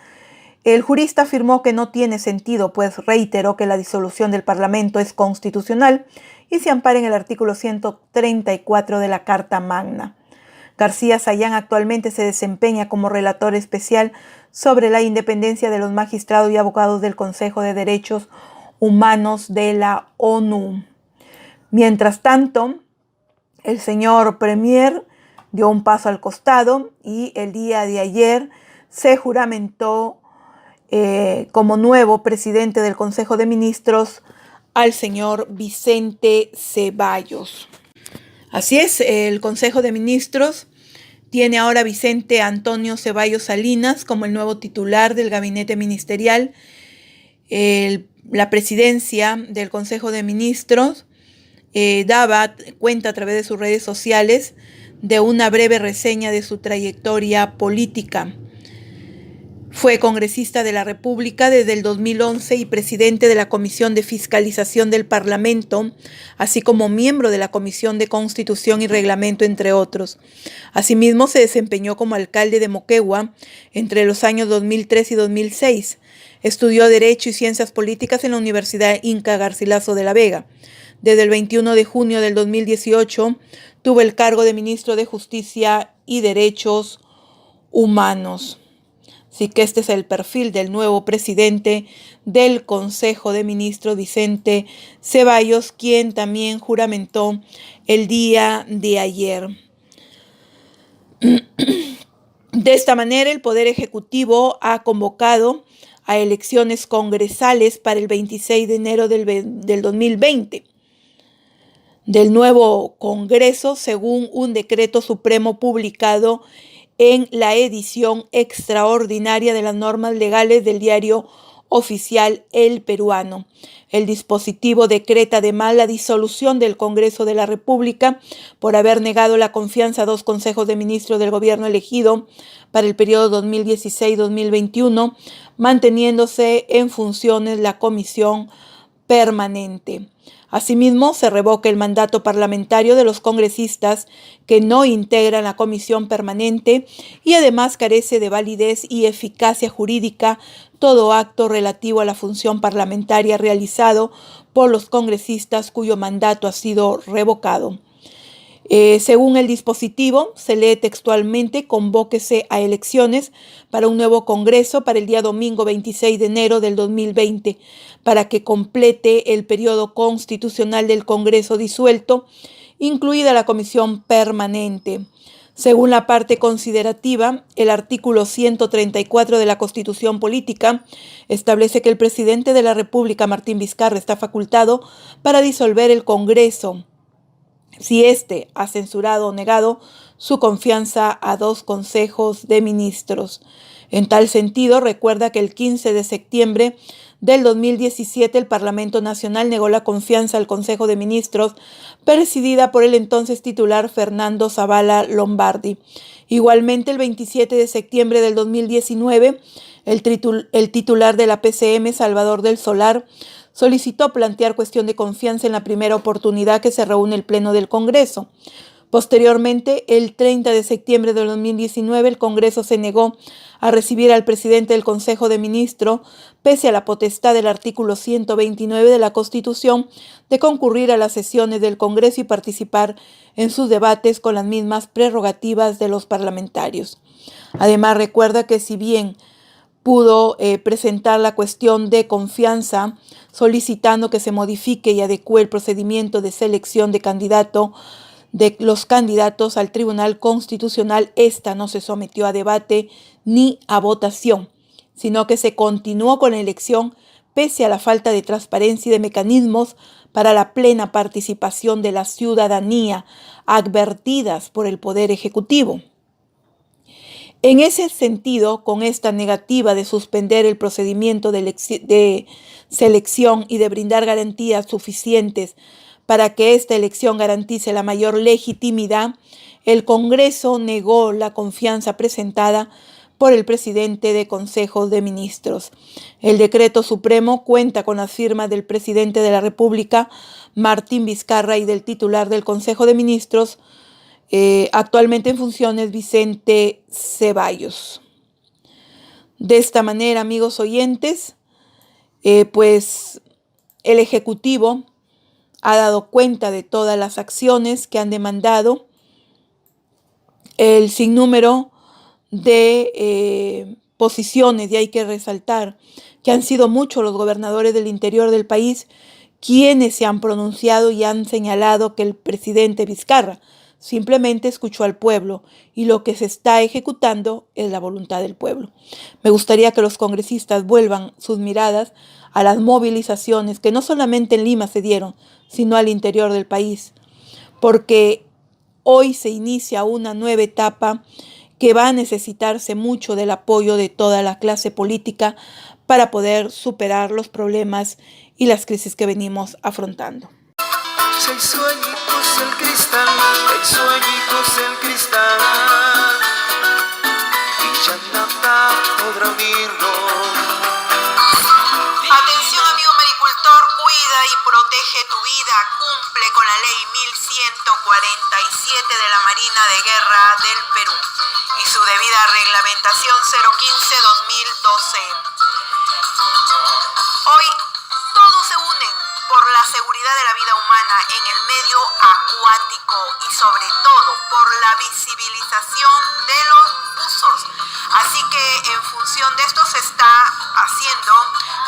el jurista afirmó que no tiene sentido, pues reiteró que la disolución del Parlamento es constitucional y se ampara en el artículo 134 de la Carta Magna. García Sayán actualmente se desempeña como relator especial sobre la independencia de los magistrados y abogados del Consejo de Derechos Humanos de la ONU. Mientras tanto, el señor Premier dio un paso al costado y el día de ayer se juramentó como nuevo presidente del Consejo de Ministros al señor Vicente Ceballos. Así es, el Consejo de Ministros tiene ahora a Vicente Antonio Ceballos Salinas como el nuevo titular del gabinete ministerial. La presidencia del Consejo de Ministros daba cuenta a través de sus redes sociales de una breve reseña de su trayectoria política. Fue congresista de la República desde el 2011 y presidente de la Comisión de Fiscalización del Parlamento, así como miembro de la Comisión de Constitución y Reglamento, entre otros. Asimismo, se desempeñó como alcalde de Moquegua entre los años 2003 y 2006. Estudió Derecho y Ciencias Políticas en la Universidad Inca Garcilaso de la Vega. Desde el 21 de junio del 2018 tuvo el cargo de ministro de Justicia y Derechos Humanos. Así que este es el perfil del nuevo presidente del Consejo de Ministros, Vicente Ceballos, quien también juramentó el día de ayer. De esta manera, el Poder Ejecutivo ha convocado a elecciones congresales para el 26 de enero del 2020 del nuevo Congreso, según un decreto supremo publicado en la edición extraordinaria de las normas legales del diario oficial El Peruano. El dispositivo decreta además la disolución del Congreso de la República por haber negado la confianza a 2 consejos de ministros del gobierno elegido para el periodo 2016-2021, manteniéndose en funciones la Comisión permanente. Asimismo, se revoca el mandato parlamentario de los congresistas que no integran la comisión permanente y además carece de validez y eficacia jurídica todo acto relativo a la función parlamentaria realizado por los congresistas cuyo mandato ha sido revocado. Según el dispositivo, se lee textualmente: convóquese a elecciones para un nuevo Congreso para el día domingo 26 de enero del 2020, para que complete el periodo constitucional del Congreso disuelto, incluida la comisión permanente. Según la parte considerativa, el artículo 134 de la Constitución Política establece que el presidente de la República, Martín Vizcarra, está facultado para disolver el Congreso si éste ha censurado o negado su confianza a 2 consejos de ministros. En tal sentido, recuerda que el 15 de septiembre del 2017 el Parlamento Nacional negó la confianza al Consejo de Ministros, presidida por el entonces titular Fernando Zavala Lombardi. Igualmente, el 27 de septiembre del 2019, el titular de la PCM, Salvador del Solar, solicitó plantear cuestión de confianza en la primera oportunidad que se reúne el Pleno del Congreso. Posteriormente, el 30 de septiembre de 2019, el Congreso se negó a recibir al presidente del Consejo de Ministros, pese a la potestad del artículo 129 de la Constitución de concurrir a las sesiones del Congreso y participar en sus debates con las mismas prerrogativas de los parlamentarios. Además, recuerda que si bien pudo presentar la cuestión de confianza solicitando que se modifique y adecue el procedimiento de selección de los candidatos al Tribunal Constitucional, esta no se sometió a debate ni a votación, sino que se continuó con la elección pese a la falta de transparencia y de mecanismos para la plena participación de la ciudadanía advertidas por el Poder Ejecutivo. En ese sentido, con esta negativa de suspender el procedimiento de selección y de brindar garantías suficientes para que esta elección garantice la mayor legitimidad, el Congreso negó la confianza presentada por el presidente de Consejo de Ministros. El decreto supremo cuenta con las firmas del presidente de la República, Martín Vizcarra, y del titular del Consejo de Ministros, actualmente en funciones, Vicente Ceballos. De esta manera, amigos oyentes, pues el Ejecutivo ha dado cuenta de todas las acciones que han demandado el sinnúmero de posiciones, y hay que resaltar que han sido muchos los gobernadores del interior del país quienes se han pronunciado y han señalado que el presidente Vizcarra simplemente escuchó al pueblo y lo que se está ejecutando es la voluntad del pueblo. Me gustaría que los congresistas vuelvan sus miradas a las movilizaciones que no solamente en Lima se dieron, sino al interior del país, porque hoy se inicia una nueva etapa que va a necesitarse mucho del apoyo de toda la clase política para poder superar los problemas y las crisis que venimos afrontando. El sueñito es el cristal, el sueñito es el cristal, y ya nada podrá unirlo. Atención, amigo maricultor, cuida y protege tu vida, cumple con la ley 1147 de la Marina de Guerra del Perú y su debida reglamentación 015-2012. Hoy todos se unen por la seguridad de la vida humana en el medio acuático y sobre todo por la visibilización de los buzos. Así que en función de esto se está haciendo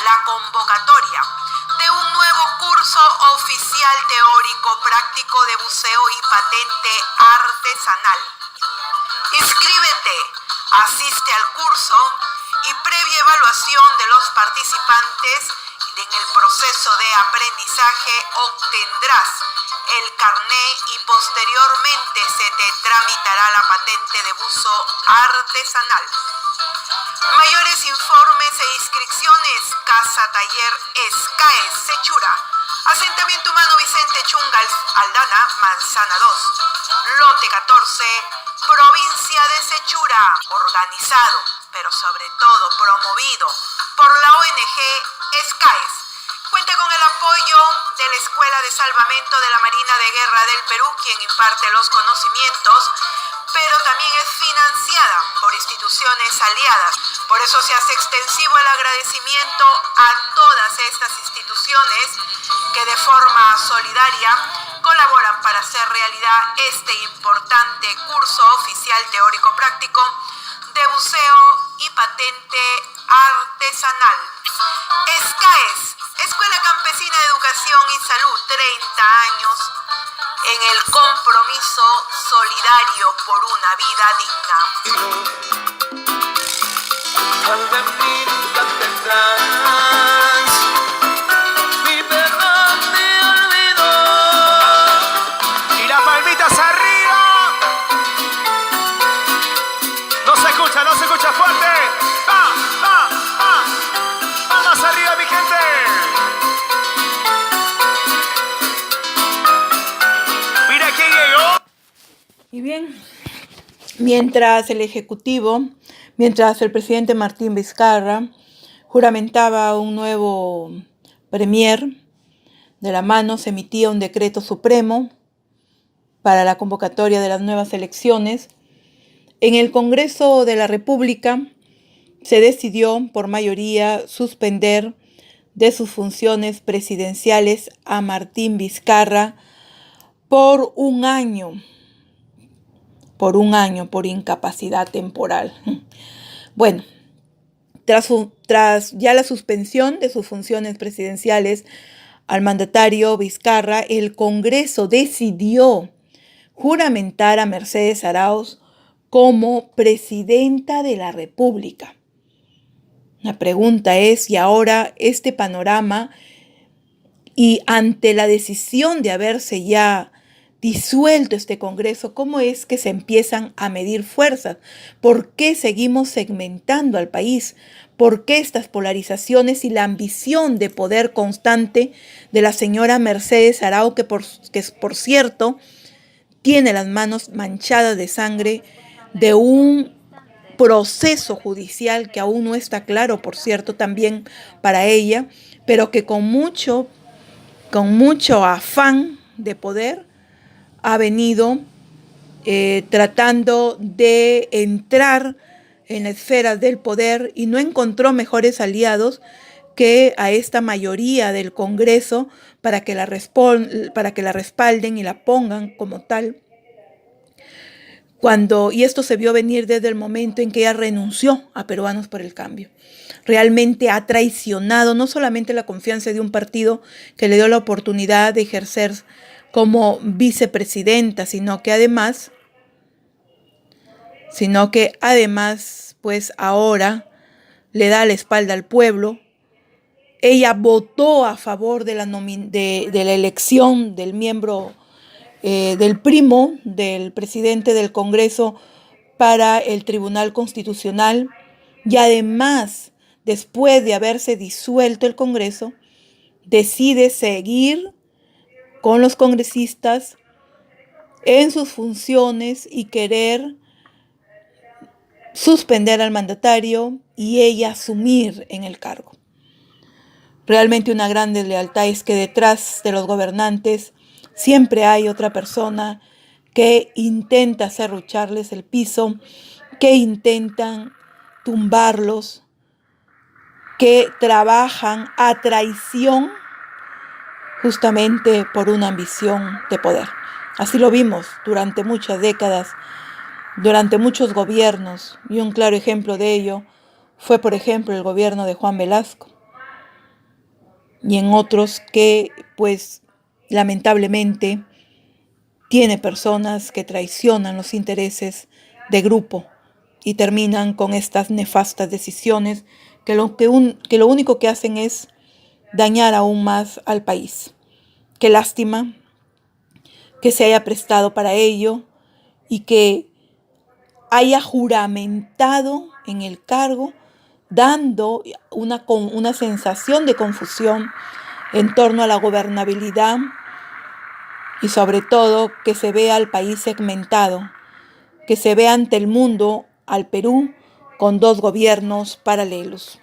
la convocatoria de un nuevo curso oficial teórico práctico de buceo y patente artesanal. Inscríbete, asiste al curso y previa evaluación de los participantes. En el proceso de aprendizaje obtendrás el carné y posteriormente se te tramitará la patente de buzo artesanal. Mayores informes e inscripciones: Casa Taller SCAES Sechura, Asentamiento Humano Vicente Chungal Aldana, Manzana 2, Lote 14, Provincia de Sechura, organizado, pero sobre todo promovido por la ONG SCAES. Cuenta con el apoyo de la Escuela de Salvamento de la Marina de Guerra del Perú, quien imparte los conocimientos, pero también es financiada por instituciones aliadas. Por eso se hace extensivo el agradecimiento a todas estas instituciones que de forma solidaria colaboran para hacer realidad este importante curso oficial teórico-práctico de buceo y patente artesanal. ESCAES, Escuela Campesina de Educación y Salud, 30 años en el compromiso solidario por una vida digna. Al venir atrás, mi perdón me olvidó. Y las palmitas arriba. No se escucha fuerte. Palmas arriba, mi gente. Mira quién llegó. Y bien, mientras el presidente Martín Vizcarra juramentaba un nuevo premier, de la mano se emitía un decreto supremo para la convocatoria de las nuevas elecciones. En el Congreso de la República se decidió por mayoría suspender de sus funciones presidenciales a Martín Vizcarra por un año, por incapacidad temporal. Bueno, tras ya la suspensión de sus funciones presidenciales al mandatario Vizcarra, el Congreso decidió juramentar a Mercedes Arauz como presidenta de la República. La pregunta es, y ahora este panorama, y ante la decisión de haberse ya disuelto este Congreso, ¿cómo es que se empiezan a medir fuerzas? ¿Por qué seguimos segmentando al país? ¿Por qué estas polarizaciones y la ambición de poder constante de la señora Mercedes Arauz, que por cierto tiene las manos manchadas de sangre de un proceso judicial que aún no está claro, por cierto, también para ella, pero que con mucho afán de poder ha venido tratando de entrar en la esfera del poder y no encontró mejores aliados que a esta mayoría del Congreso para que la respalden y la pongan como tal. Y esto se vio venir desde el momento en que ella renunció a Peruanos por el Cambio. Realmente ha traicionado no solamente la confianza de un partido que le dio la oportunidad de ejercer como vicepresidenta, sino que además, pues ahora le da la espalda al pueblo. Ella votó a favor de la elección del miembro del primo del presidente del Congreso para el Tribunal Constitucional, y además, después de haberse disuelto el Congreso, decide seguir con los congresistas en sus funciones y querer suspender al mandatario y ella asumir en el cargo. Realmente una gran deslealtad es que detrás de los gobernantes siempre hay otra persona que intenta serrucharles el piso, que intentan tumbarlos, que trabajan a traición justamente por una ambición de poder. Así lo vimos durante muchas décadas, durante muchos gobiernos, y un claro ejemplo de ello fue, por ejemplo, el gobierno de Juan Velasco, y en otros que, pues, lamentablemente, tiene personas que traicionan los intereses de grupo y terminan con estas nefastas decisiones que lo único que hacen es dañar aún más al país. Qué lástima que se haya prestado para ello y que haya juramentado en el cargo, dando una sensación de confusión en torno a la gobernabilidad y sobre todo que se vea al país segmentado, que se vea ante el mundo al Perú con dos gobiernos paralelos.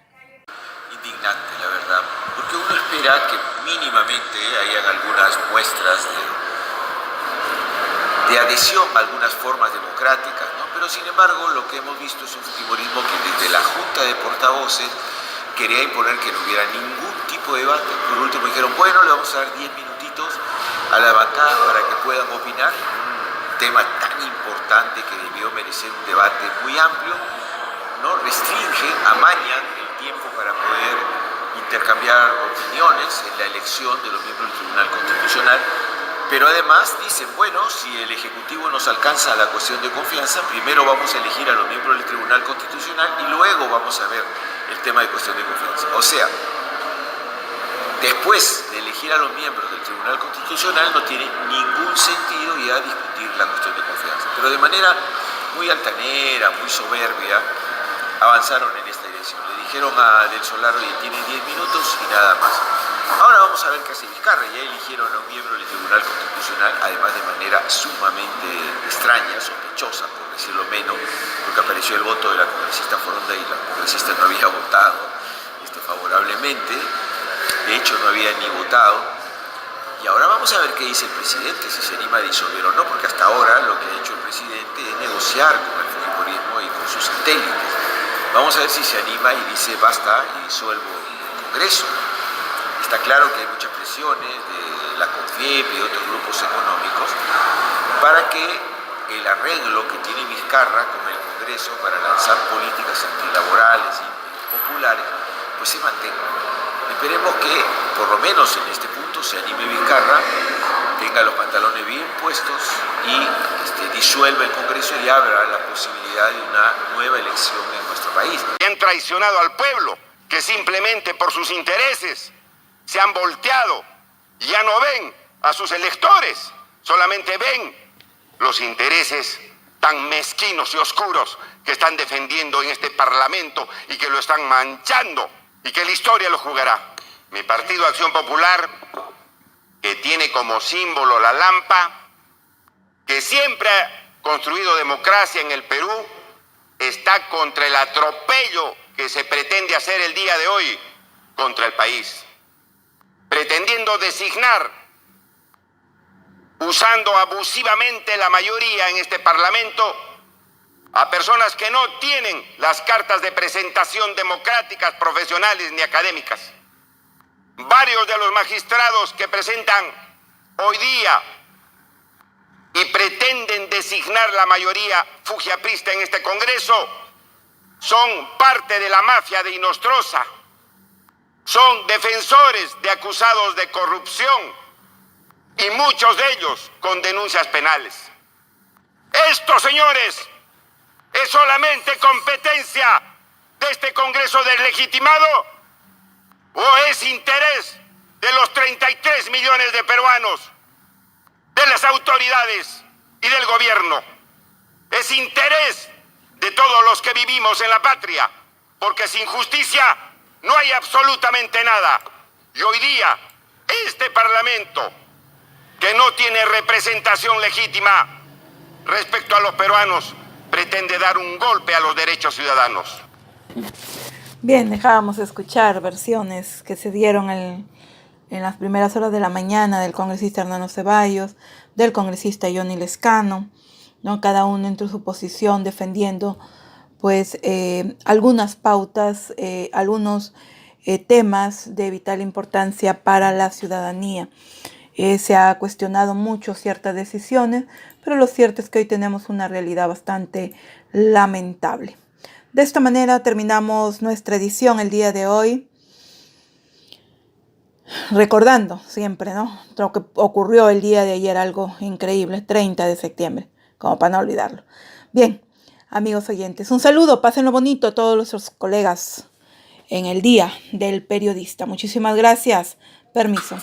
Indignante, la verdad, porque uno espera que muestras de adhesión a algunas formas democráticas, ¿no? Pero sin embargo lo que hemos visto es un fujimorismo que desde la Junta de Portavoces quería imponer que no hubiera ningún tipo de debate. Por último dijeron, bueno, le vamos a dar 10 minutitos a la bancada para que puedan opinar. Un tema tan importante que debió merecer un debate muy amplio, ¿no? Restringen, amañan el tiempo para poder intercambiar opiniones en la elección de los miembros del Tribunal Constitucional, pero además dicen, bueno, si el Ejecutivo nos alcanza la cuestión de confianza, primero vamos a elegir a los miembros del Tribunal Constitucional y luego vamos a ver el tema de cuestión de confianza. O sea, después de elegir a los miembros del Tribunal Constitucional no tiene ningún sentido ya discutir la cuestión de confianza. Pero de manera muy altanera, muy soberbia, avanzaron en esta dirección. Le dijeron a Del Solar, oye, tiene 10 minutos y nada más. Ahora vamos a ver qué hace Vizcarra. Ya eligieron a un miembro del Tribunal Constitucional, además de manera sumamente extraña, sospechosa, por decirlo menos, porque apareció el voto de la congresista Foronda y la congresista no había votado favorablemente. De hecho, no había ni votado. Y ahora vamos a ver qué dice el presidente, si se anima a disolver o no, porque hasta ahora lo que ha hecho el presidente es negociar con el fujimorismo y con sus satélites. Vamos a ver si se anima y dice basta y disuelvo el Congreso. Está claro que hay muchas presiones de la CONFIEP y de otros grupos económicos para que el arreglo que tiene Vizcarra con el Congreso para lanzar políticas antilaborales y populares pues se mantenga. Esperemos que por lo menos en este punto se anime Vizcarra, tenga los pantalones bien puestos y disuelva el Congreso y abra la posibilidad de una nueva elección en nuestro país. Han traicionado al pueblo, que simplemente por sus intereses se han volteado y ya no ven a sus electores, solamente ven los intereses tan mezquinos y oscuros que están defendiendo en este Parlamento y que lo están manchando y que la historia lo jugará. Mi partido Acción Popular, que tiene como símbolo la lampa, que siempre ha construido democracia en el Perú, está contra el atropello que se pretende hacer el día de hoy contra el país, pretendiendo designar, usando abusivamente la mayoría en este Parlamento, a personas que no tienen las cartas de presentación democráticas, profesionales ni académicas. Varios de los magistrados que presentan hoy día y pretenden designar la mayoría fujiaprista en este Congreso son parte de la mafia de Inostroza, son defensores de acusados de corrupción y muchos de ellos con denuncias penales. Esto, señores, es solamente competencia de este Congreso deslegitimado o es interés de los 33 millones de peruanos, de las autoridades y del gobierno. Es interés de todos los que vivimos en la patria, porque sin justicia no hay absolutamente nada. Y hoy día, este Parlamento, que no tiene representación legítima respecto a los peruanos, pretende dar un golpe a los derechos ciudadanos. Bien, dejábamos de escuchar versiones que se dieron en las primeras horas de la mañana del congresista Hernando Ceballos, del congresista Johnny Lescano, ¿no? Cada uno en su posición defendiendo pues algunas pautas, algunos temas de vital importancia para la ciudadanía. Se ha cuestionado mucho ciertas decisiones, pero lo cierto es que hoy tenemos una realidad bastante lamentable. De esta manera terminamos nuestra edición el día de hoy, recordando siempre, ¿no?, lo que ocurrió el día de ayer, algo increíble, 30 de septiembre, como para no olvidarlo. Bien, amigos oyentes, un saludo, pásenlo bonito a todos nuestros colegas en el Día del Periodista. Muchísimas gracias. Permiso.